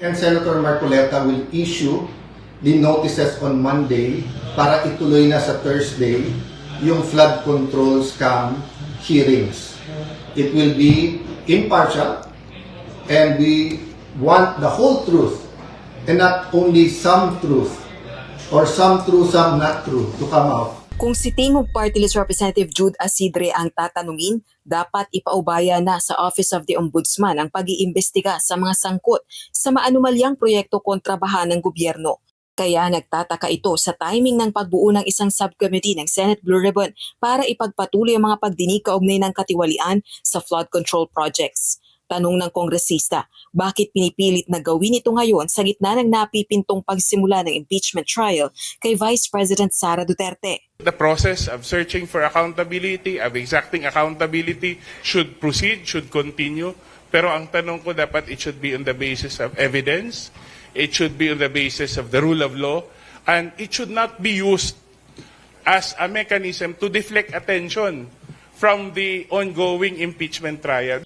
And Senator Marcoleta will issue the notices on Monday para ituloy na sa Thursday yung flood control scam hearings. It will be impartial and we want the whole truth and not only some truth or some true, some not true to come out. Kung si Tingog Party List Representative Jude Asidre ang tatanungin, dapat ipaubaya na sa Office of the Ombudsman ang pag-iimbestiga sa mga sangkot sa maanumalyang proyekto kontrabahan ng gobyerno. Kaya nagtataka ito sa timing ng pagbuo ng isang subcommittee ng Senate Blue Ribbon para ipagpatuloy ang mga pagdinig kaugnay ng katiwalian sa flood control projects. Tanong ng kongresista, bakit pinipilit na gawin ito ngayon sa gitna ng napipintong pagsimula ng impeachment trial kay Vice President Sara Duterte? The process of searching for accountability, of exacting accountability should proceed, should continue. Pero ang tanong ko dapat it should be on the basis of evidence, it should be on the basis of the rule of law, and it should not be used as a mechanism to deflect attention from the ongoing impeachment trial.